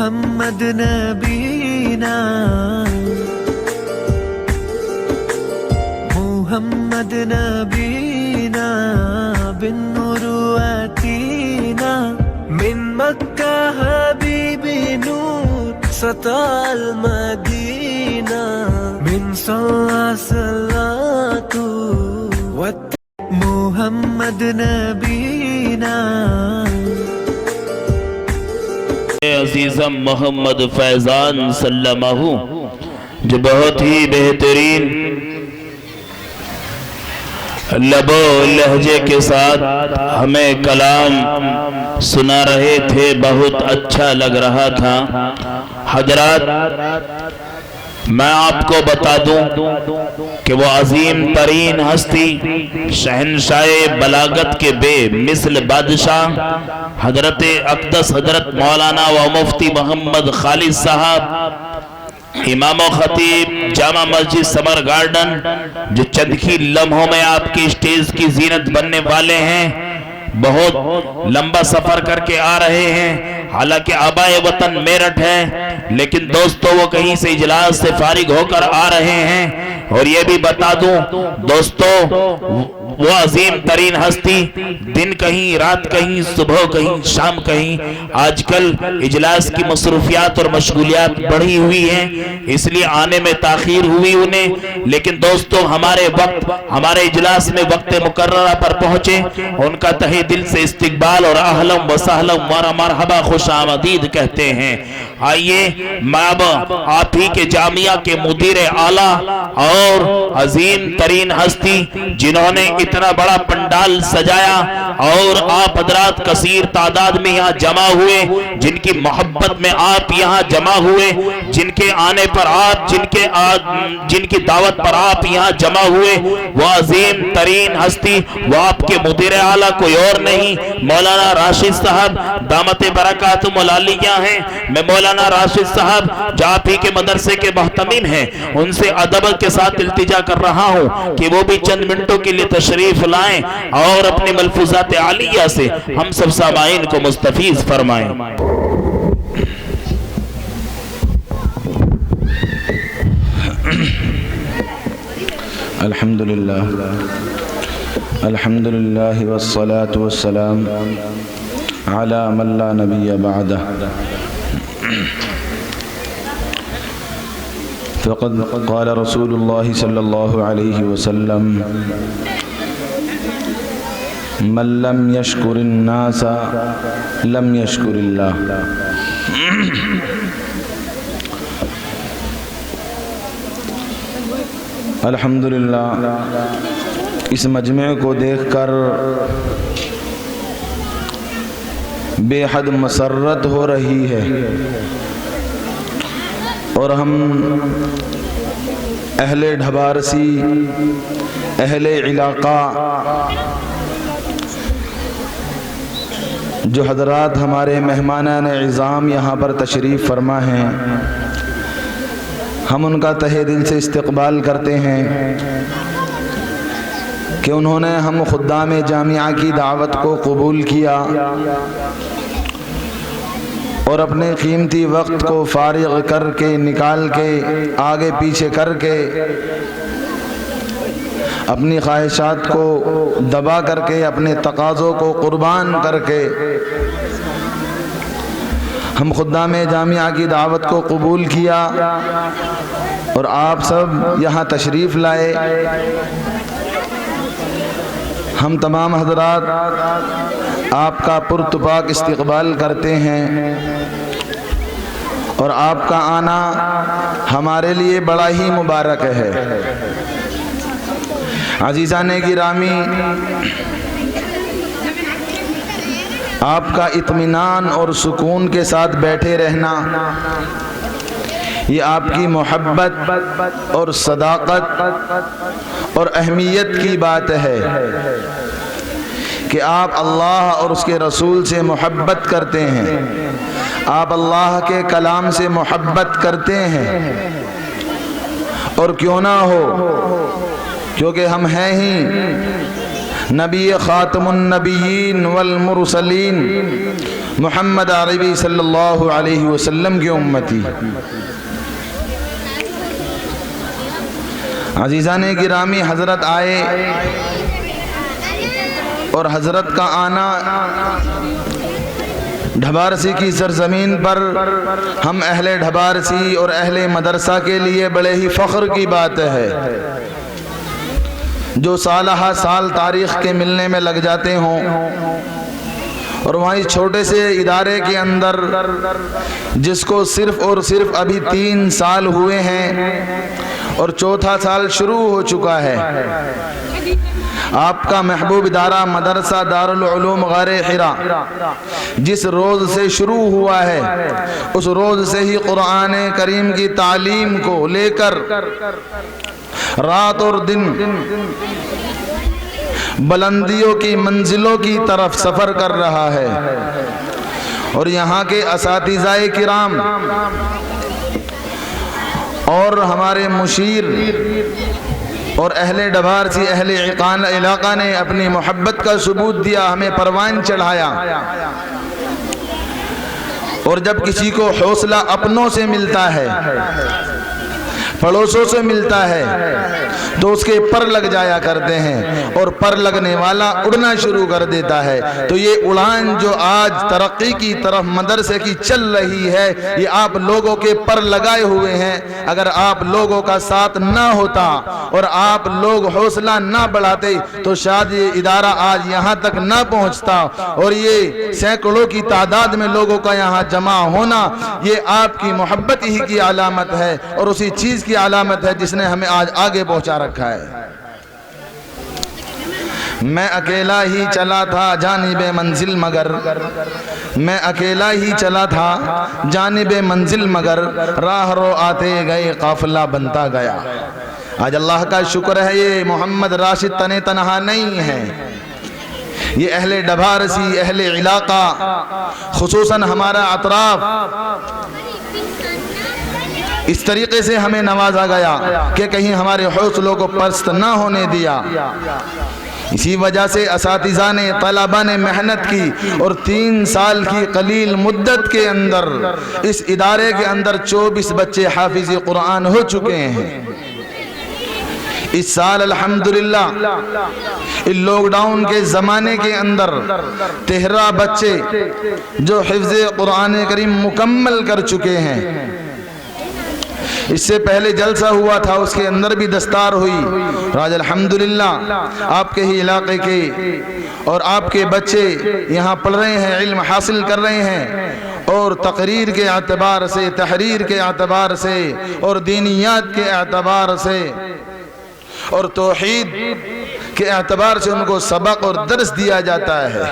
मोहम्मद नबीना, मोहम्मद नबीना बिन नूरुअतीना मिन मक्का हबीबी नूर सताल मदीना मिन सल्लातु मोहम्मद नबीना। अजीज़म मोहम्मद फैज़ान सल्लल्लाहु जो बहुत ही बेहतरीन लबो लहजे के साथ हमें कलाम सुना रहे थे, बहुत अच्छा लग रहा था। हजरात, मैं आपको बता दूं कि वो अजीम तरीन हस्ती शहनशाह बलागत के बेमिसल बादशाह हजरत अक़दस हजरत मौलाना व मुफ्ती मोहम्मद खालिद साहब, इमाम खतीब जामा मस्जिद समर गार्डन, जो चंद ही लम्हों में आपकी स्टेज की जीनत बनने वाले हैं, बहुत लंबा सफर करके आ रहे हैं। हालांकि आबाए वतन मेरठ है, लेकिन दोस्तों वो कहीं से इजलास से फारिग होकर आ रहे हैं। और ये भी बता दूं दोस्तों, वो अजीम तरीन हस्ती दिन कहीं रात कहीं सुबह कहीं शाम कहीं, आजकल इजलास की मसरूफियात और मशगूलियात बढ़ी हुई हैं, इसलिए आने में ताखीर हुई उन्हें। लेकिन दोस्तों हमारे वक्त, हमारे इजलास में वक्त मुकर्ररा पर पहुंचे, उनका तहे दिल से इस्तकबाल और अहलम व सहलम व मरहबा खुश आमदीद कहते हैं। आइए माब आप ही के जामिया के मुदीर आला और अजीम तरीन हस्ती जिन्होंने इतना बड़ा पंडाल सजाया और आप हजरात कसीर तादाद में यहाँ जमा हुए, जिनकी मोहब्बत में आप यहाँ जमा हुए, जिनके आने पर आप, जिनकी दावत पर आप यहाँ जमा हुए, वो अजीम तरीन हस्ती, वो आपके मुदीर आला कोई और नहीं मौलाना राशिद साहब दामते बरकातुहुल आलिया हैं। मैं मौलाना राशिद साहब जो आप ही के मदरसे के मुहतमिम हैं, उनसे अदब के साथ इल्तिजा कर रहा हूँ कि वो भी चंद मिनटों के लिए तशरीफ लाएं और अपने मलफूजात आलिया से हम सब सामाईन को मुस्तफीज फरमाएं। अल्हम्दुलिल्लाह अल्हम्दुलिल्लाह वस्सलातु वस्सलाम अला मन ला नबिय्य बअदह। फ़क़द क़ाल रसूलुल्लाह सल्लल्लाहु अलैहि वसल्लम मन लम यशकुरिन नास लम यशकुरिल्लाह। अल्हम्दुलिल्लाह, इस मजमे को देखकर बेहद मसर्रत हो रही है और हम अहले ढबारसी, अहले इलाका, जो हजरात हमारे मेहमानान इज़ाम यहाँ पर तशरीफ़ फरमा हैं, हम उनका तहे दिल से इस्तकबाल करते हैं कि उन्होंने हम खुद्दाम जामिया की दावत को कबूल किया और अपने कीमती वक्त को फारिग करके, निकाल के, आगे पीछे करके, अपनी ख्वाहिशात को दबा करके, अपने तकाज़ों को कुर्बान करके हम खुद्दाम जामिया की दावत को कबूल किया और आप सब यहाँ तशरीफ़ लाए। हम तमाम हज़रात आपका पुरतपाक इस्तकबाल करते हैं और आपका आना हमारे लिए बड़ा ही मुबारक है। अज़ीज़ाने गिरामी, आपका इत्मीनान और सुकून के साथ बैठे रहना, ये आपकी मोहब्बत और सदाकत और अहमियत की बात है कि आप अल्लाह और उसके रसूल से मोहब्बत करते हैं, आप अल्लाह के कलाम से मोहब्बत करते हैं। और क्यों ना हो, क्योंकि हम हैं ही नबी ख़ातमुन नबिय्यीन वल मुरसलीन मोहम्मद अरबी सल्लल्लाहु अलैहि वसल्लम की उम्मती। अजीज़ाने गिरामी, हज़रत आए और हज़रत का आना ढबारसी की सरज़मीन पर हम अहले ढबारसी और अहले मदरसा के लिए बड़े ही फ़ख्र की बात है। जो सालहा साल तारीख़ के मिलने में लग जाते हों और वहीं छोटे से इदारे के अंदर जिसको सिर्फ़ और सिर्फ अभी 3 साल हुए हैं और चौथा साल शुरू हो चुका है, आपका महबूब इदारा मदरसा दारुल उलूम गारे हिरा जिस रोज़ से शुरू हुआ है उस रोज़ से ही कुरान करीम की तालीम को लेकर रात और दिन बुलंदियों की मंजिलों की तरफ सफ़र कर रहा है। और यहाँ के असातिज़ाए किराम और हमारे मुशीर और अहले डबारसी अहले इलाका ने अपनी मोहब्बत का सबूत दिया, हमें परवान चढ़ाया। और जब किसी को हौसला अपनों से मिलता है, पड़ोसों से मिलता है, तो उसके पर लग जाया करते हैं और पर लगने वाला उड़ना शुरू कर देता है। तो ये उड़ान जो आज तरक्की की तरफ मदरसे की चल रही है, ये आप लोगों के पर लगाए हुए हैं। अगर आप लोगों का साथ ना होता और आप लोग हौसला ना बढ़ाते तो शायद ये इदारा आज यहाँ तक ना पहुँचता। और ये सैकड़ों की तादाद में लोगों का यहाँ जमा होना, ये आपकी मोहब्बत ही की अलामत है और उसी चीज़ की अलामत है जिसने हमें आज आगे पहुंचा रखा है। मैं अकेला ही चला था जानिबे मंजिल मगर, मैं अकेला ही चला था जानिबे मंजिल मगर, राह रो आते गए काफिला बनता गया। आज अल्लाह का शुक्र है ये मोहम्मद राशिद तने तनहा नहीं है, ये अहले डबारसी अहले इलाका खुसूसन हमारा अतराफ इस तरीके से हमें नवाजा गया कि कहीं हमारे हौसलों को पस्त ना होने दिया। इसी वजह से असातिज़ा ने तलबा ने मेहनत की और 3 साल की कलील मुद्दत के अंदर इस इदारे के अंदर 24 बच्चे हाफिज़ कुरान हो चुके हैं। इस साल अल्हम्दुलिल्लाह इस लॉकडाउन के ज़माने के अंदर 13 बच्चे जो हिफ्ज़ कुरान करीम मुकम्मल कर चुके हैं। इससे पहले जलसा हुआ था, उसके अंदर भी दस्तार हुई। आज अल्हम्दुलिल्लाह आपके ही इलाके के और आपके बच्चे यहाँ पढ़ रहे हैं, इल्म हासिल कर रहे हैं और तकरीर के एतबार से, तहरीर के एतबार से और दीनियात के एतबार से और तौहीद के एतबार से उनको सबक और दर्स दिया जाता है।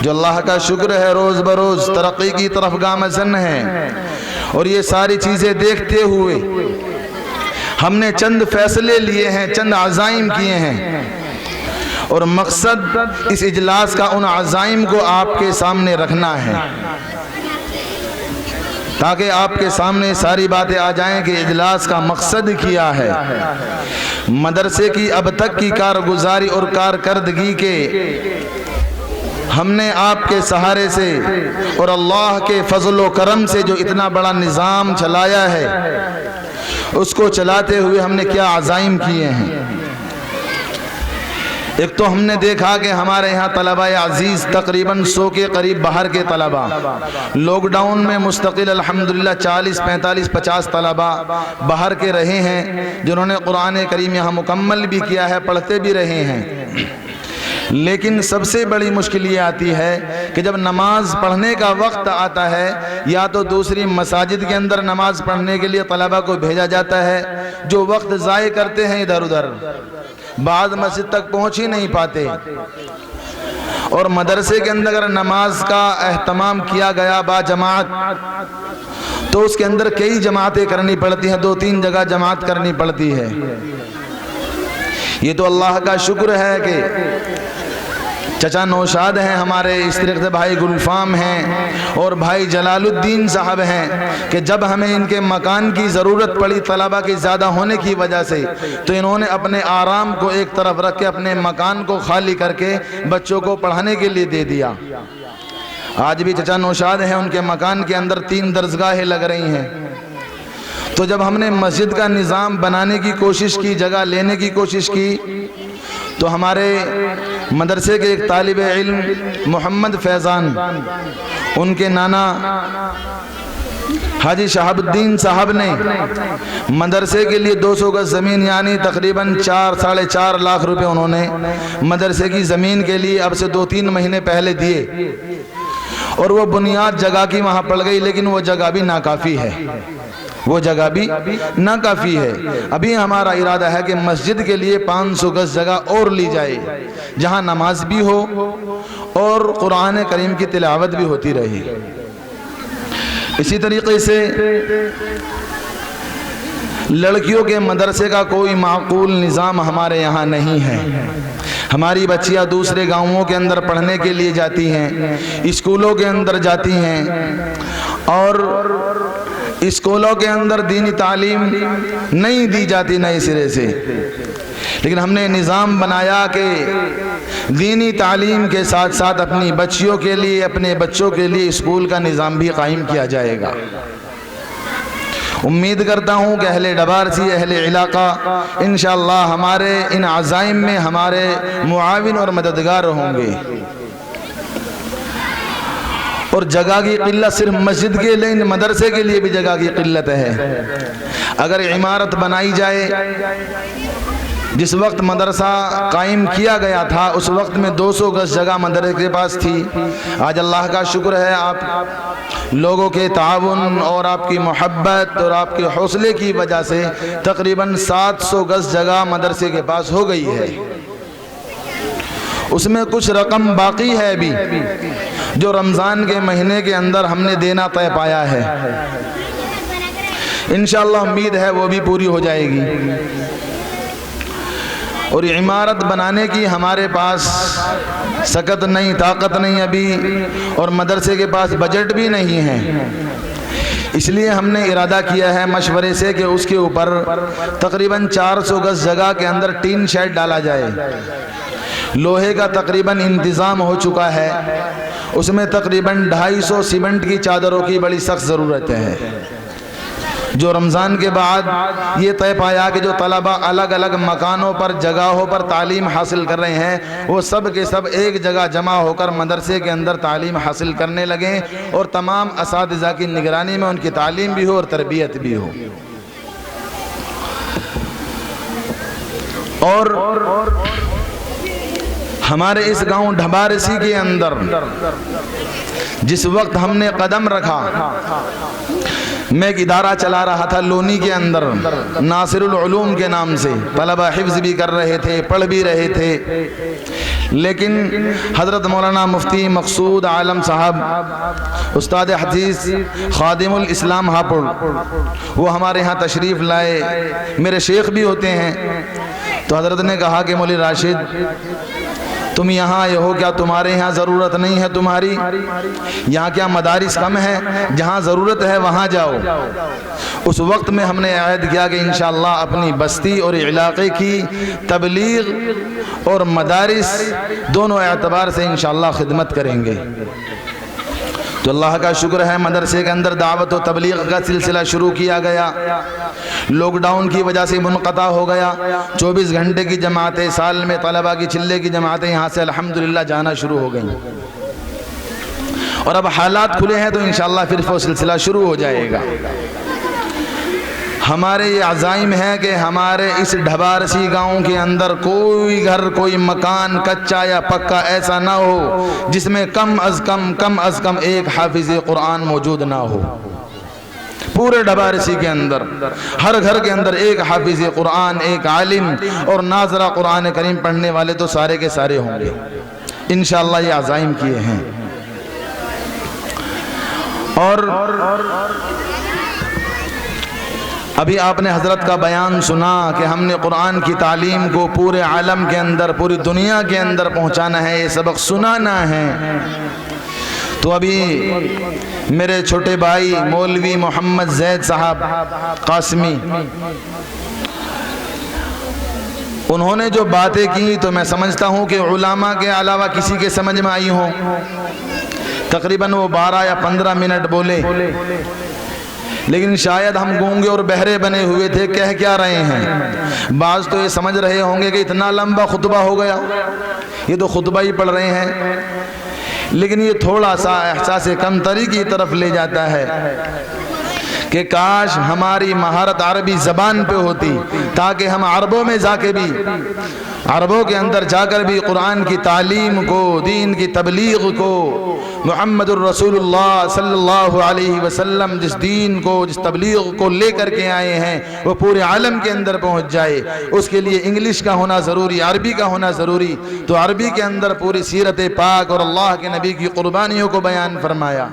जो अल्लाह का शुक्र है, रोज़ बरोज़ तरक्की की तरफ गामज़न है। और ये सारी चीज़ें देखते हुए हमने चंद फैसले लिए हैं, चंद अज़ाइम किए हैं और मकसद इस इजलास का उन अज़ाइम को आपके सामने रखना है ताकि आपके सामने सारी बातें आ जाएं कि इजलास का मकसद किया है। मदरसे की अब तक की कारगुजारी और कारकर्दगी के हमने आपके सहारे से और अल्लाह के फजल व करम से जो इतना बड़ा निज़ाम चलाया है, उसको चलाते हुए हमने क्या अज़ाइम किए हैं। एक तो हमने देखा कि हमारे यहाँ तलबा अजीज़ तकरीबन 100 के करीब बाहर के तलबा लॉकडाउन में मुस्तकिल अल्हम्दुलिल्लाह 40, 45, 50 तलबा बाहर के रहे हैं, जिन्होंने कुरान करीम यहाँ मुकम्मल भी किया है, पढ़ते भी रहे हैं। लेकिन सबसे बड़ी मुश्किल ये आती है कि जब नमाज पढ़ने का वक्त आता है, या तो दूसरी मसाजिद के अंदर नमाज पढ़ने के लिए तलबा को भेजा जाता है जो वक्त ज़ाय करते हैं इधर उधर, बाद मस्जिद तक पहुँच ही नहीं पाते। और मदरसे के अंदर अगर नमाज का एहतमाम किया गया बा जमात, तो उसके अंदर कई जमातें करनी पड़ती हैं, 2-3 जगह जमात करनी पड़ती है। ये तो अल्लाह का शुक्र है कि चचा नौशाद हैं हमारे, इस तरीके से भाई गुलफाम हैं और भाई जलालुद्दीन साहब हैं कि जब हमें इनके मकान की ज़रूरत पड़ी तलबा के ज़्यादा होने की वजह से, तो इन्होंने अपने आराम को एक तरफ रख के अपने मकान को खाली करके बच्चों को पढ़ाने के लिए दे दिया। आज भी चचा नौशाद हैं, उनके मकान के अंदर 3 दरसगाहें लग रही हैं। तो जब हमने मस्जिद का निज़ाम बनाने की कोशिश की, जगह लेने की कोशिश की, तो हमारे मदरसे के एक तालिब इल्म मोहम्मद फैज़ान, उनके नाना हाजी शहाबुद्दीन साहब ने मदरसे के लिए 200 गज ज़मीन यानी तकरीबन 4 - 4.5 लाख रुपए उन्होंने मदरसे की ज़मीन के लिए अब से 2-3 महीने पहले दिए। और वो बुनियाद जगह की वहाँ पड़ गई, लेकिन वो जगह भी नाकाफ़ी है, वो जगह भी नाकाफ़ी है। अभी हमारा इरादा है कि मस्जिद के लिए 500 गज जगह और ली जाए, जहाँ नमाज भी हो और कुरान करीम की तिलावत भी होती रहे। इसी तरीके से लड़कियों के मदरसे का कोई माकूल निज़ाम हमारे यहाँ नहीं है। हमारी बच्चियाँ दूसरे गांवों के अंदर पढ़ने के लिए जाती हैं, स्कूलों के अंदर जाती हैं, और स्कूलों के अंदर दीनी तालीम नहीं दी जाती नए सिरे से। लेकिन हमने निज़ाम बनाया कि दीनी तालीम के साथ साथ अपनी बच्चियों के लिए, अपने बच्चों के लिए स्कूल का निज़ाम भी कायम किया जाएगा। उम्मीद करता हूँ कि अहले डबारसी, अहले इलाका इंशाअल्लाह हमारे इन अज़ाइम में हमारे मुआविन और मददगार होंगे। और जगह की किल्लत सिर्फ मस्जिद के लिए, मदरसे के लिए भी जगह की किल्लत है। अगर इमारत बनाई जाए, जिस वक्त मदरसा कायम किया गया था उस वक्त में 200 गज जगह मदरसे के पास थी। आज अल्लाह का शुक्र है, आप लोगों के ताउन और आपकी मोहब्बत और आपके हौसले की वजह से तकरीबन 700 गज जगह मदरसे के पास हो गई है। उसमें कुछ रकम बाकी है अभी, जो रमज़ान के महीने के अंदर हमने देना तय पाया है। इंशाअल्लाह उम्मीद है वो भी पूरी हो जाएगी। और इमारत बनाने की हमारे पास सकत नहीं, ताकत नहीं अभी, और मदरसे के पास बजट भी नहीं है। इसलिए हमने इरादा किया है मशवरे से कि उसके ऊपर तकरीबन 400 गज जगह के अंदर टीन शेड डाला जाए। लोहे का तकरीबन इंतज़ाम हो चुका है, उसमें तकरीबन 250 सीमेंट की चादरों की बड़ी सख्त ज़रूरत है। जो रमज़ान के बाद ये तय पाया कि जो तलबा अलग अलग मकानों पर, जगहों पर तालीम हासिल कर रहे हैं, वो सब के सब एक जगह जमा होकर मदरसे के अंदर तालीम हासिल करने लगें, और तमाम असातिज़ा की निगरानी में उनकी तालीम भी हो और तरबियत भी हो। और हमारे इस गांव ढबारसी के अंदर जिस वक्त हमने कदम रखा, मैं एक इदारा चला रहा था लोनी के अंदर, नासिरुल उलूम के नाम से। तलबा हिफ्ज़ भी कर रहे थे, पढ़ भी रहे थे, लेकिन हज़रत मौलाना मुफ्ती मकसूद आलम साहब, उस्ताद हदीस खादिमुल इस्लाम हापुड़, वो हमारे यहाँ तशरीफ़ लाए, मेरे शेख भी होते हैं। तो हज़रत ने कहा कि मौलवी राशिद, तुम यहाँ आए हो, क्या तुम्हारे यहाँ ज़रूरत नहीं है तुम्हारी? यहाँ क्या मदारिस कम है? जहाँ ज़रूरत है वहाँ जाओ। उस वक्त में हमने अहद किया कि इंशाअल्लाह अपनी बस्ती और इलाके की तबलीग और मदारिस दोनों एतबार से इंशाअल्लाह खिदमत करेंगे। तो अल्लाह का शुक्र है, मदरसे के अंदर दावत और तबलीग का सिलसिला शुरू किया गया। लॉकडाउन की वजह से मुनक़ता हो गया। 24 घंटे की जमातें, साल में तलबा की चिल्ले की जमातें यहाँ से अल्हम्दुलिल्लाह जाना शुरू हो गई। और अब हालात खुले हैं तो इंशाअल्लाह फिर वो सिलसिला शुरू हो जाएगा। हमारे ये अज़ाइम है कि हमारे इस ढबारसी गांव के अंदर कोई घर, कोई मकान कच्चा या पक्का ऐसा ना हो जिसमें कम अज़ कम एक हाफिज़ कुरान मौजूद ना हो। पूरे ढबारसी के अंदर हर घर के अंदर एक हाफिज़ कुरान, एक आलिम और नाज़रा कुरान करीम पढ़ने वाले तो सारे के सारे होंगे इंशाअल्लाह। ये अज़ाइम किए हैं। और अभी आपने हज़रत का बयान सुना कि हमने कुरान की तालीम को पूरे आलम के अंदर, पूरी दुनिया के अंदर पहुंचाना है, ये सबक सुनाना है। तो अभी मेरे छोटे भाई मौलवी मोहम्मद ज़ैद साहब कासमी, उन्होंने जो बातें की तो मैं समझता हूँ कि उलामा के अलावा किसी के समझ में आई हो। तकरीबन वो 12 या 15 मिनट बोले, लेकिन शायद हम गूंगे और बहरे बने हुए थे, कह क्या रहे हैं। बाज तो ये समझ रहे होंगे कि इतना लंबा खुतबा हो गया, ये तो खुतबा ही पढ़ रहे हैं, लेकिन ये थोड़ा सा एहसास कमतरी की तरफ ले जाता है कि काश हमारी महारत अरबी ज़बान पे होती, ताकि हम अरबों में जाके भी, अरबों के अंदर जाकर भी कुरान की तालीम को, दीन की तबलीग को, मुहम्मदुर रसूलुल्लाह सल्लल्लाहु अलैहि वसल्लम जिस दीन को, जिस तबलीग को लेकर के आए हैं वो पूरे आलम के अंदर पहुंच जाए। उसके लिए इंग्लिश का होना ज़रूरी, अरबी का होना ज़रूरी। तो अरबी के अंदर पूरी सीरत पाक और अल्लाह के नबी की कुर्बानियों को बयान फरमाया।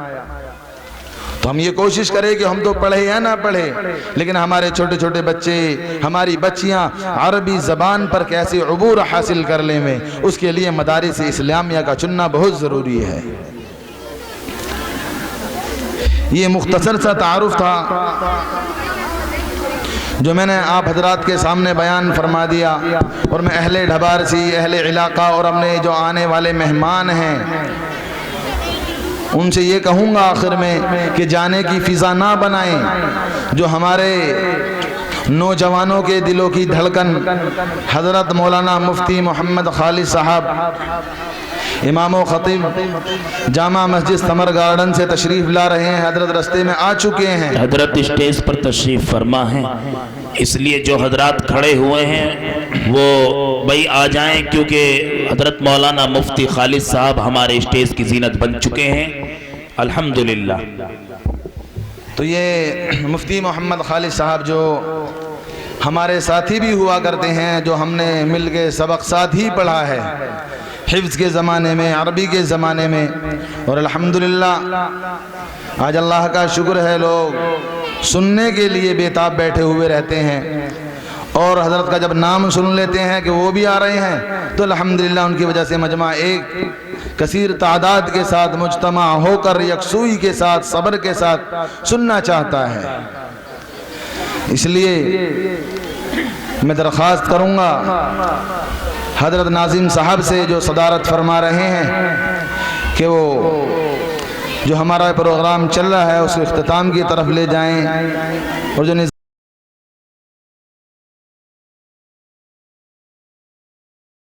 तो हम ये कोशिश करें कि हम तो पढ़े या ना पढ़े, लेकिन हमारे छोटे छोटे बच्चे, हमारी बच्चियां अरबी ज़बान पर कैसे उबूर हासिल कर लें में, उसके लिए मदारिस इस्लामिया का चुनना बहुत ज़रूरी है। ये मुख्तसर सा तारुफ था जो मैंने आप हजरात के सामने बयान फरमा दिया, और मैं अहले ढबारसी, अहले इलाका और अपने जो आने वाले मेहमान हैं उनसे ये कहूँगा आखिर में कि जाने की फ़िज़ा ना बनाएं। जो हमारे नौजवानों के दिलों की धड़कन हज़रत मौलाना मुफ्ती मोहम्मद खालिद साहब, इमाम व ख़तीब जामा मस्जिद समर गार्डन से तशरीफ़ ला रहे हैं, हजरत रस्ते में आ चुके हैं। हजरत स्टेज पर तशरीफ़ फरमा है, इसलिए जो हजरात खड़े हुए हैं वो भाई आ जाएं, क्योंकि हजरत मौलाना मुफ्ती खालिद साहब हमारे स्टेज की जीनत बन चुके हैं अल्हम्दुलिल्लाह। तो ये मुफ्ती मोहम्मद खालिद साहब जो हमारे साथी भी हुआ करते हैं, जो हमने मिल के सबक साथ ही पढ़ा है हिफ्ज़ के ज़माने में, अरबी के ज़माने में, और अल्हम्दुलिल्लाह आज अल्लाह का शुक्र है लोग सुनने के लिए बेताब बैठे हुए रहते हैं, और हज़रत का जब नाम सुन लेते हैं कि वो भी आ रहे हैं तो अल्हम्दुलिल्लाह उनकी वजह से मजमा एक कसीर तादाद के साथ मुज्तमा होकर यकसूई के साथ, सब्र के साथ सुनना चाहता है। इसलिए मैं दरख्वास्त करूँगा हज़रत नाज़िम साहब से जो सदारत फरमा रहे हैं कि वो जो हमारा प्रोग्राम चल रहा है उसको इख्तिताम की तरफ ले जाएं, और जो